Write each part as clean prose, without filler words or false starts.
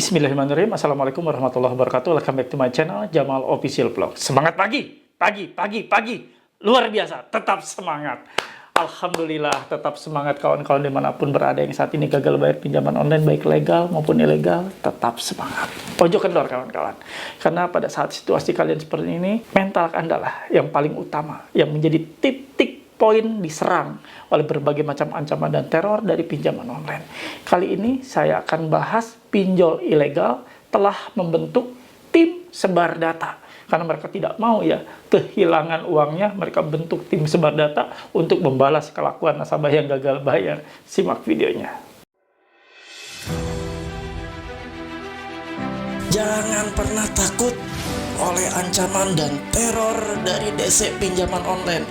Bismillahirrahmanirrahim. Assalamualaikum warahmatullahi wabarakatuh. Welcome back to my channel, Jamal Official Vlog. Semangat pagi, pagi. Luar biasa, tetap semangat. Alhamdulillah, tetap semangat kawan-kawan dimanapun berada yang saat ini gagal bayar pinjaman online, baik legal maupun ilegal, tetap semangat. Pojok kendor kawan-kawan. Karena pada saat situasi kalian seperti ini, mental Anda lah yang paling utama, yang menjadi titik poin diserang oleh berbagai macam ancaman dan teror dari pinjaman online. Kali ini saya akan bahas pinjol ilegal telah membentuk tim sebar data. Karena mereka tidak mau ya kehilangan uangnya, mereka bentuk tim sebar data untuk membalas kelakuan nasabah yang gagal bayar. Simak videonya. Jangan pernah takut oleh ancaman dan teror dari DC pinjaman online.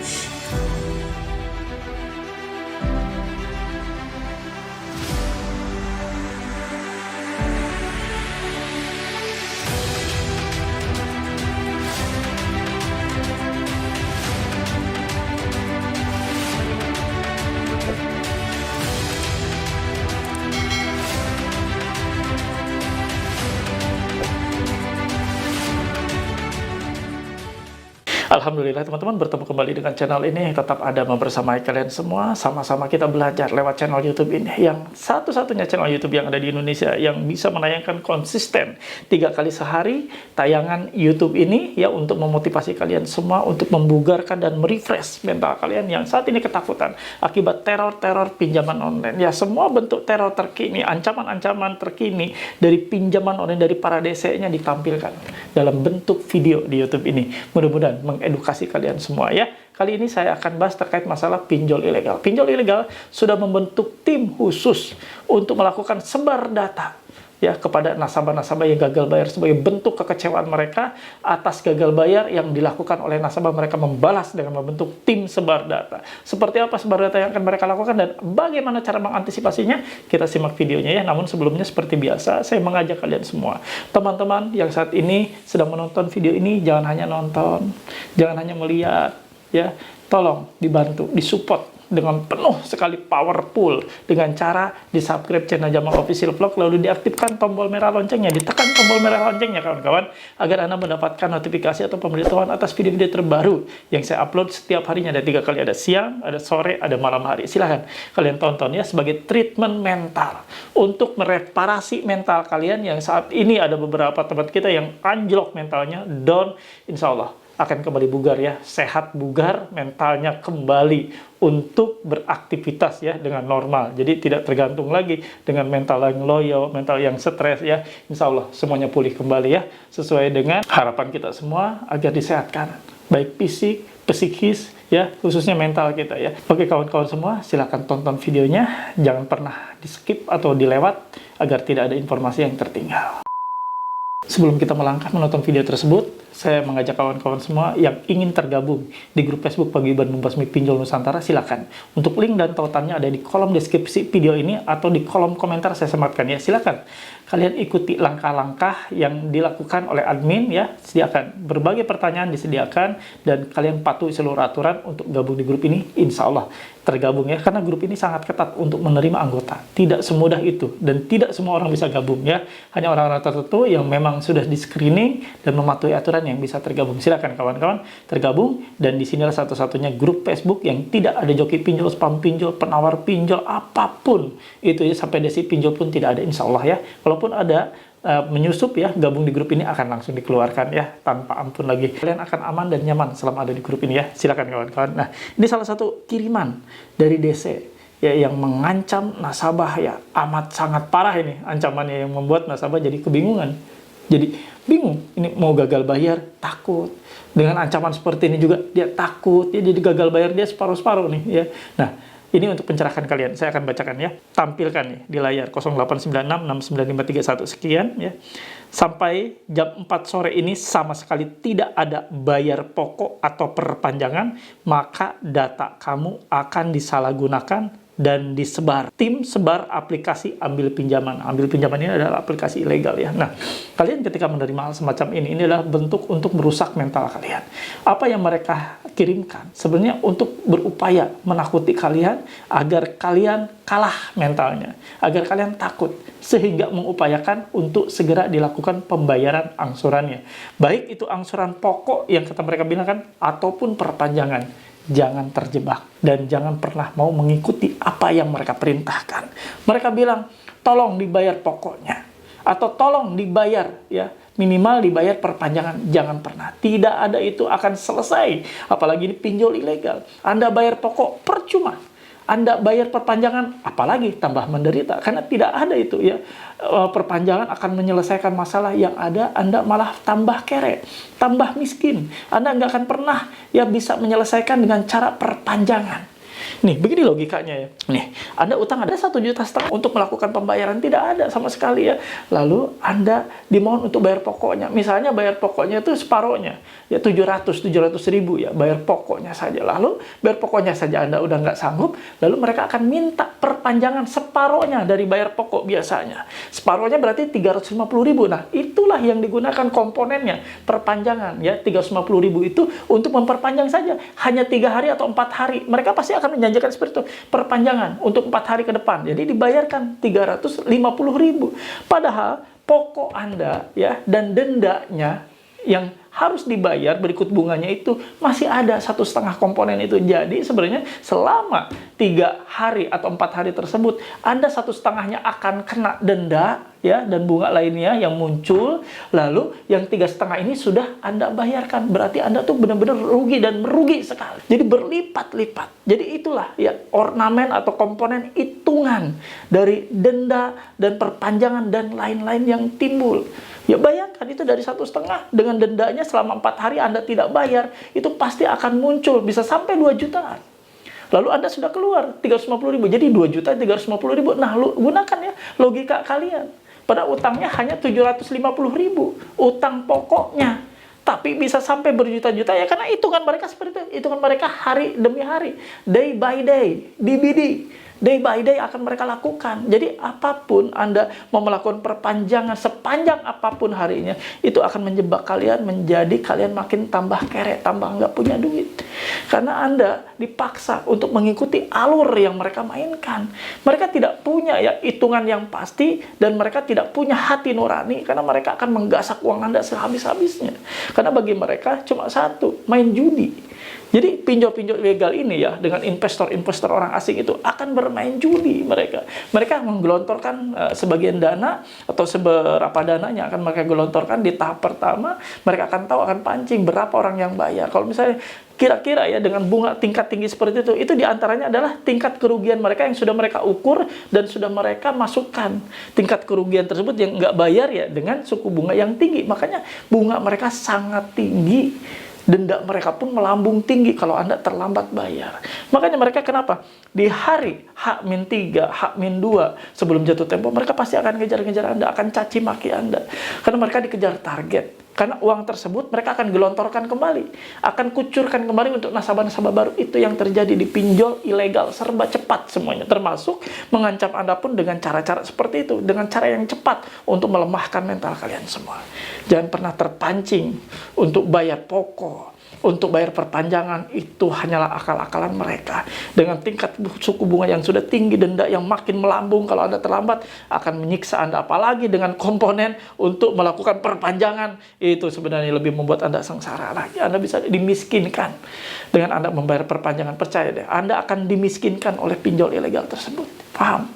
Alhamdulillah teman-teman bertemu kembali dengan channel ini yang tetap ada membersamai kalian semua. Sama-sama kita belajar lewat channel YouTube ini, yang satu-satunya channel YouTube yang ada di Indonesia yang bisa menayangkan konsisten 3 kali sehari tayangan YouTube ini ya, untuk memotivasi kalian semua untuk membugarkan dan merefresh mental kalian yang saat ini ketakutan akibat teror-teror pinjaman online. Ya, semua bentuk teror terkini, ancaman-ancaman terkini dari pinjaman online dari para DC-nya ditampilkan dalam bentuk video di YouTube ini. Mudah-mudahan edukasi kalian semua ya. Kali ini saya akan bahas terkait masalah pinjol ilegal. Pinjol ilegal sudah membentuk tim khusus untuk melakukan sebar data ya kepada nasabah-nasabah yang gagal bayar sebagai bentuk kekecewaan mereka atas gagal bayar yang dilakukan oleh nasabah. Mereka membalas dengan membentuk tim sebar data. Seperti apa sebar data yang akan mereka lakukan dan bagaimana cara mengantisipasinya? Kita simak videonya ya. Namun sebelumnya seperti biasa, saya mengajak kalian semua, teman-teman yang saat ini sedang menonton video ini, jangan hanya nonton, jangan hanya melihat ya. Tolong dibantu, disupport dengan penuh sekali powerful dengan cara di-subscribe channel Jamal Official Vlog, lalu diaktifkan tombol merah loncengnya, ditekan tombol merah loncengnya kawan-kawan, agar Anda mendapatkan notifikasi atau pemberitahuan atas video-video terbaru yang saya upload setiap harinya. Ada 3 kali, ada siang, ada sore, ada malam hari. Silahkan kalian tonton ya, sebagai treatment mental untuk mereparasi mental kalian yang saat ini ada beberapa teman kita yang anjlok mentalnya, down. Insya Allah akan kembali bugar ya, sehat bugar, mentalnya kembali untuk beraktivitas ya dengan normal. Jadi tidak tergantung lagi dengan mental yang loyo, mental yang stres ya. Insya Allah semuanya pulih kembali ya, sesuai dengan harapan kita semua agar disehatkan, baik fisik, psikis ya, khususnya mental kita ya. Oke kawan-kawan semua, silahkan tonton videonya, jangan pernah di skip atau dilewat agar tidak ada informasi yang tertinggal. Sebelum kita melangkah menonton video tersebut, saya mengajak kawan-kawan semua yang ingin tergabung di grup Facebook Paguyuban Membasmi Pinjol Nusantara, silakan. Untuk link dan tautannya ada di kolom deskripsi video ini atau di kolom komentar saya sematkan ya. Silakan kalian ikuti langkah-langkah yang dilakukan oleh admin ya. Sediakan berbagai pertanyaan, disediakan, dan kalian patuhi seluruh aturan untuk gabung di grup ini. Insya Allah tergabung ya, karena grup ini sangat ketat untuk menerima anggota. Tidak semudah itu dan tidak semua orang bisa gabung ya. Hanya orang-orang tertentu yang memang sudah di screening dan mematuhi aturan yang bisa tergabung. Silakan kawan-kawan tergabung, dan disinilah satu-satunya grup Facebook yang tidak ada joki pinjol, spam pinjol, penawar pinjol, apapun itu ya, sampai desi pinjol pun tidak ada insya Allah ya. Kalaupun ada menyusup ya, gabung di grup ini akan langsung dikeluarkan ya, tanpa ampun lagi. Kalian akan aman dan nyaman selama ada di grup ini ya. Silakan kawan-kawan. Nah, ini salah satu kiriman dari DC ya, yang mengancam nasabah ya, amat sangat parah ini ancamannya, yang membuat nasabah jadi kebingungan. Jadi bingung, ini mau gagal bayar, takut. Dengan ancaman seperti ini juga dia takut, ya, jadi gagal bayar dia separuh-separuh nih ya. Nah, ini untuk pencerahan kalian, saya akan bacakan ya. Tampilkan nih di layar 0896695531 sekian ya. Sampai jam 4 sore ini sama sekali tidak ada bayar pokok atau perpanjangan, maka data kamu akan disalahgunakan dan disebar. Tim sebar aplikasi ambil pinjaman. Ambil pinjaman ini adalah aplikasi ilegal ya. Nah, kalian ketika menerima hal semacam ini adalah bentuk untuk merusak mental kalian. Apa yang mereka kirimkan sebenarnya untuk berupaya menakuti kalian agar kalian kalah mentalnya, agar kalian takut, sehingga mengupayakan untuk segera dilakukan pembayaran angsurannya. Baik itu angsuran pokok yang kata mereka bilang kan, ataupun perpanjangan. Jangan terjebak dan jangan pernah mau mengikuti apa yang mereka perintahkan. Mereka bilang, tolong dibayar pokoknya atau tolong dibayar ya, minimal dibayar perpanjangan. Jangan pernah. Tidak ada itu akan selesai. Apalagi ini pinjol ilegal. Anda bayar pokok percuma. Anda bayar perpanjangan, apalagi tambah menderita. Karena tidak ada itu ya. Perpanjangan akan menyelesaikan masalah yang ada, Anda malah tambah kere, tambah miskin. Anda nggak akan pernah ya bisa menyelesaikan dengan cara perpanjangan. Nih, begini logikanya ya. Nih, Anda utang ada 1,5 juta untuk melakukan pembayaran, tidak ada sama sekali ya. Lalu Anda dimohon untuk bayar pokoknya. Misalnya bayar pokoknya itu separohnya, ya 700 ribu ya, bayar pokoknya saja. Lalu bayar pokoknya saja Anda udah nggak sanggup, lalu mereka akan minta perpanjangan separohnya dari bayar pokok biasanya. Separohnya berarti 350 ribu. Nah, itulah yang digunakan komponennya, perpanjangan ya. 350 ribu itu untuk memperpanjang saja, hanya 3 hari atau 4 hari. Mereka pasti akan menjanjikan seperti itu, perpanjangan untuk 4 hari ke depan. Jadi dibayarkan 350 ribu. Padahal pokok Anda ya dan dendanya yang harus dibayar berikut bunganya itu masih ada 1,5 komponen itu. Jadi sebenarnya selama 3 hari atau 4 hari tersebut Anda 1,5-nya akan kena denda ya dan bunga lainnya yang muncul. Lalu yang 3,5 ini sudah Anda bayarkan. Berarti Anda tuh benar-benar rugi dan merugi sekali. Jadi berlipat-lipat. Jadi itulah ya ornamen atau komponen hitungan dari denda dan perpanjangan dan lain-lain yang timbul. Ya bayangkan itu dari 1,5 dengan dendanya selama 4 hari Anda tidak bayar, itu pasti akan muncul bisa sampai 2 jutaan. Lalu Anda sudah keluar 350 ribu, jadi 2 juta 350 ribu. Nah, gunakan ya logika kalian. Pada utangnya hanya 750 ribu, utang pokoknya. Tapi bisa sampai berjuta-juta ya, karena hitungan mereka seperti itu. Hitungan mereka hari demi hari, day by day, DBD. Day by day akan mereka lakukan. Jadi apapun Anda mau melakukan perpanjangan sepanjang apapun harinya, itu akan menjebak kalian, menjadi kalian makin tambah kere, tambah nggak punya duit. Karena Anda dipaksa untuk mengikuti alur yang mereka mainkan. Mereka tidak punya ya hitungan yang pasti dan mereka tidak punya hati nurani karena mereka akan menggasak uang Anda sehabis-habisnya. Karena bagi mereka cuma satu, main judi. Jadi pinjol-pinjol ilegal ini ya dengan investor-investor orang asing itu akan bermain judi mereka. Mereka menggelontorkan sebagian dana atau seberapa dananya akan mereka gelontorkan di tahap pertama. Mereka akan tahu, akan pancing berapa orang yang bayar. Kalau misalnya kira-kira ya dengan bunga tingkat tinggi seperti itu diantaranya adalah tingkat kerugian mereka yang sudah mereka ukur dan sudah mereka masukkan. Tingkat kerugian tersebut yang nggak bayar ya dengan suku bunga yang tinggi. Makanya bunga mereka sangat tinggi. Denda mereka pun melambung tinggi kalau Anda terlambat bayar. Makanya mereka kenapa? Di hari H-3, H-2 sebelum jatuh tempo, mereka pasti akan ngejar-ngejar Anda, akan caci maki Anda. Karena mereka dikejar target. Karena uang tersebut mereka akan gelontorkan kembali. Akan kucurkan kembali untuk nasabah-nasabah baru. Itu yang terjadi di pinjol ilegal. Serba cepat semuanya. Termasuk mengancam Anda pun dengan cara-cara seperti itu. Dengan cara yang cepat untuk melemahkan mental kalian semua. Jangan pernah terpancing untuk bayar pokok, untuk bayar perpanjangan. Itu hanyalah akal-akalan mereka. Dengan tingkat suku bunga yang sudah tinggi, denda yang makin melambung kalau Anda terlambat, akan menyiksa Anda. Apalagi dengan komponen untuk melakukan perpanjangan, itu sebenarnya lebih membuat Anda sengsara lagi. Anda bisa dimiskinkan dengan Anda membayar perpanjangan. Percaya deh, Anda akan dimiskinkan oleh pinjol ilegal tersebut. Paham?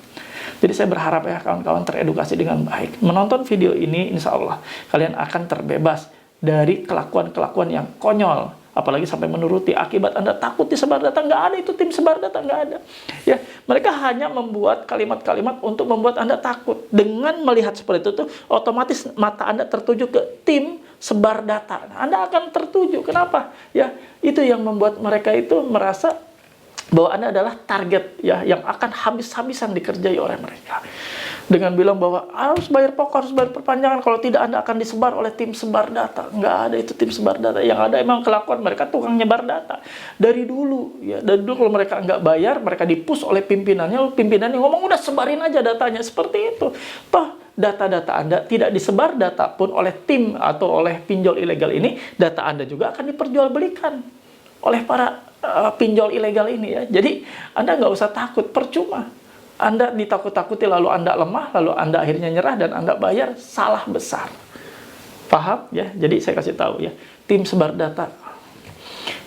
Jadi saya berharap ya kawan-kawan teredukasi dengan baik. Menonton video ini, insya Allah kalian akan terbebas dari kelakuan-kelakuan yang konyol, apalagi sampai menuruti akibat Anda takut disebar data. Nggak ada itu tim sebar data, nggak ada. Ya, mereka hanya membuat kalimat-kalimat untuk membuat Anda takut. Dengan melihat seperti itu tuh, otomatis mata Anda tertuju ke tim sebar data. Nah, Anda akan tertuju. Kenapa? Ya, itu yang membuat mereka itu merasa bahwa Anda adalah target ya yang akan habis-habisan dikerjai oleh mereka. dengan bilang bahwa harus bayar pokok, harus bayar perpanjangan, kalau tidak Anda akan disebar oleh tim sebar data. Nggak ada itu tim sebar data. Yang ada emang kelakuan mereka tukang nyebar data. Dari dulu, ya, dari dulu kalau mereka nggak bayar, mereka dipus oleh pimpinannya ngomong udah sebarin aja datanya, seperti itu. Toh data-data Anda tidak disebar data pun oleh tim atau oleh pinjol ilegal ini, data Anda juga akan diperjualbelikan oleh para pinjol ilegal ini ya. Jadi Anda nggak usah takut, percuma. Anda ditakut-takuti, lalu Anda lemah, lalu Anda akhirnya nyerah, dan Anda bayar, salah besar. Paham ya? Jadi saya kasih tahu ya, tim sebar data.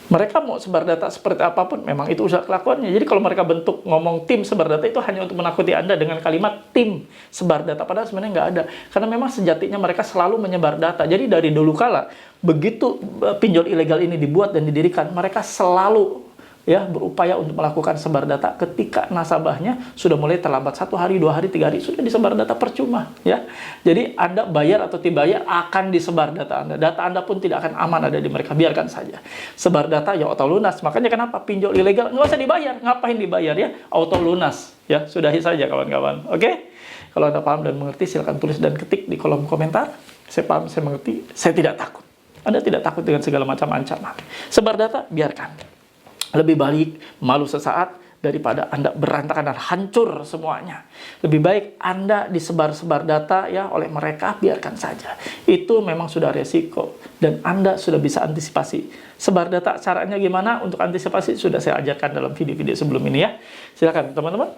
Mereka mau sebar data seperti apapun, memang itu usaha kelakuannya. Jadi kalau mereka bentuk ngomong tim sebar data itu hanya untuk menakuti Anda dengan kalimat tim sebar data. Padahal sebenarnya nggak ada. Karena memang sejatinya mereka selalu menyebar data. Jadi dari dulu kala, begitu pinjol ilegal ini dibuat dan didirikan, mereka selalu ya berupaya untuk melakukan sebar data. Ketika nasabahnya sudah mulai terlambat 1 hari, 2 hari, 3 hari, sudah disebar data percuma ya. Jadi Anda bayar atau tidak bayar akan disebar data Anda. Data Anda pun tidak akan aman ada di mereka, biarkan saja. Sebar data ya auto lunas. Makanya kenapa pinjol ilegal nggak usah dibayar, ngapain dibayar ya? Auto lunas ya, sudahi saja kawan-kawan. Oke? Kalau Anda paham dan mengerti, silakan tulis dan ketik di kolom komentar. Saya paham, saya mengerti, saya tidak takut. Anda tidak takut dengan segala macam ancaman. Sebar data, biarkan. Lebih baik malu sesaat daripada Anda berantakan dan hancur semuanya. Lebih baik Anda disebar-sebar data ya oleh mereka, biarkan saja. Itu memang sudah resiko dan Anda sudah bisa antisipasi. Sebar data caranya gimana untuk antisipasi sudah saya ajarkan dalam video-video sebelum ini ya. Silakan teman-teman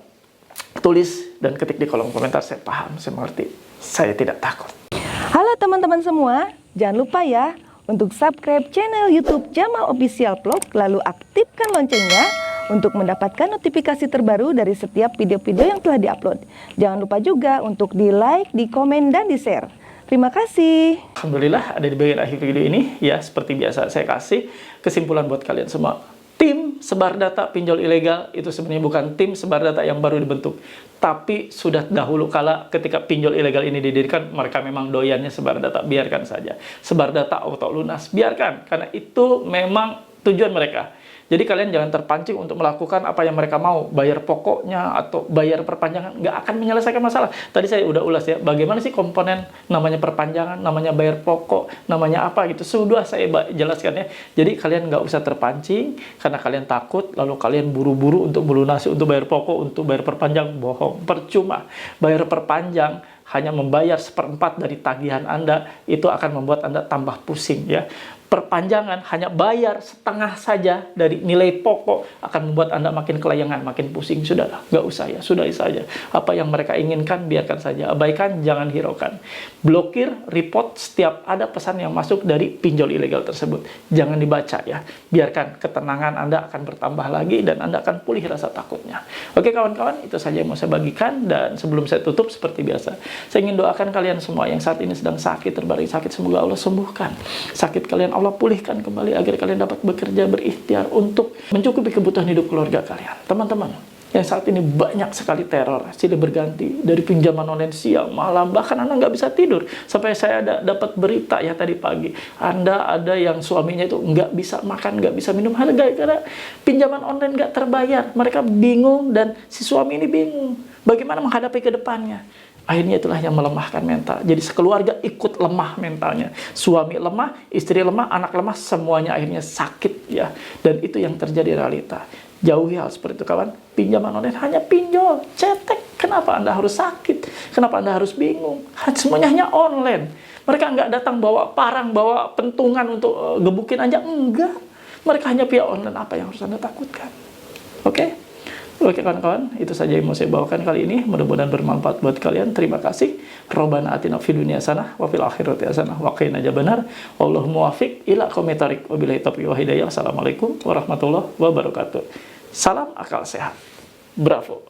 tulis dan ketik di kolom komentar. Saya paham, saya mengerti, saya tidak takut. Halo teman-teman semua, jangan lupa ya untuk subscribe channel YouTube Jamal Official Vlog, lalu aktifkan loncengnya untuk mendapatkan notifikasi terbaru dari setiap video-video yang telah diupload. Jangan lupa juga untuk di-like, di-komen, dan di-share. Terima kasih. Alhamdulillah ada di bagian akhir video ini. Ya, seperti biasa saya kasih kesimpulan buat kalian semua. Tim sebar data pinjol ilegal itu sebenarnya bukan tim sebar data yang baru dibentuk. Tapi sudah dahulu kala ketika pinjol ilegal ini didirikan, mereka memang doyannya sebar data, biarkan saja. Sebar data auto lunas, biarkan. Karena itu memang tujuan mereka. Jadi kalian jangan terpancing untuk melakukan apa yang mereka mau. Bayar pokoknya atau bayar perpanjangan, nggak akan menyelesaikan masalah. Tadi saya udah ulas ya, bagaimana sih komponen namanya perpanjangan, namanya bayar pokok, namanya apa gitu. Sudah saya jelaskan ya. Jadi kalian nggak usah terpancing, karena kalian takut, lalu kalian buru-buru untuk melunasi, untuk bayar pokok, untuk bayar perpanjang. Bohong, percuma. Bayar perpanjang hanya membayar 1/4 dari tagihan Anda, itu akan membuat Anda tambah pusing ya. Perpanjangan hanya bayar setengah saja dari nilai pokok akan membuat Anda makin kelayangan, makin pusing. Sudahlah, nggak usah ya, sudahi saja. Apa yang mereka inginkan, biarkan saja. Abaikan, jangan hiraukan. Blokir, report setiap ada pesan yang masuk dari pinjol ilegal tersebut. Jangan dibaca ya. Biarkan, ketenangan Anda akan bertambah lagi dan Anda akan pulih rasa takutnya. Oke kawan-kawan, itu saja yang mau saya bagikan. Dan sebelum saya tutup, seperti biasa, saya ingin doakan kalian semua yang saat ini sedang sakit, terbaring sakit, semoga Allah sembuhkan. Sakit kalian Allah pulihkan kembali agar kalian dapat bekerja berikhtiar untuk mencukupi kebutuhan hidup keluarga kalian. Teman-teman, yang saat ini banyak sekali teror silih berganti dari pinjaman online siang malam, bahkan Anda nggak bisa tidur. Sampai saya dapat berita ya tadi pagi, Anda ada yang suaminya itu nggak bisa makan, nggak bisa minum, hanya gara-gara pinjaman online nggak terbayar. Mereka bingung dan si suami ini bingung bagaimana menghadapi ke depannya. Akhirnya itulah yang melemahkan mental. Jadi sekeluarga ikut lemah mentalnya. Suami lemah, istri lemah, anak lemah, semuanya akhirnya sakit ya. Dan itu yang terjadi realita. Jauhi hal seperti itu kawan. Pinjaman online hanya pinjol, cetek. Kenapa Anda harus sakit? Kenapa Anda harus bingung? Semuanya hanya online. Mereka nggak datang bawa parang, bawa pentungan untuk gebukin aja. Enggak. Mereka hanya via online. Apa yang harus Anda takutkan? Oke? Oke kawan-kawan, itu saja yang mau saya bawakan kali ini. Mudah-mudahan bermanfaat buat kalian. Terima kasih. Robbana atina fid dunya hasanah wa fil akhirati hasanah wa qina adzabannar. Wallahu muwaffiq ila aqwamit thoriq. Wabillahi taufiq wa hidayah. Assalamualaikum warahmatullahi wabarakatuh. Salam akal sehat. Bravo.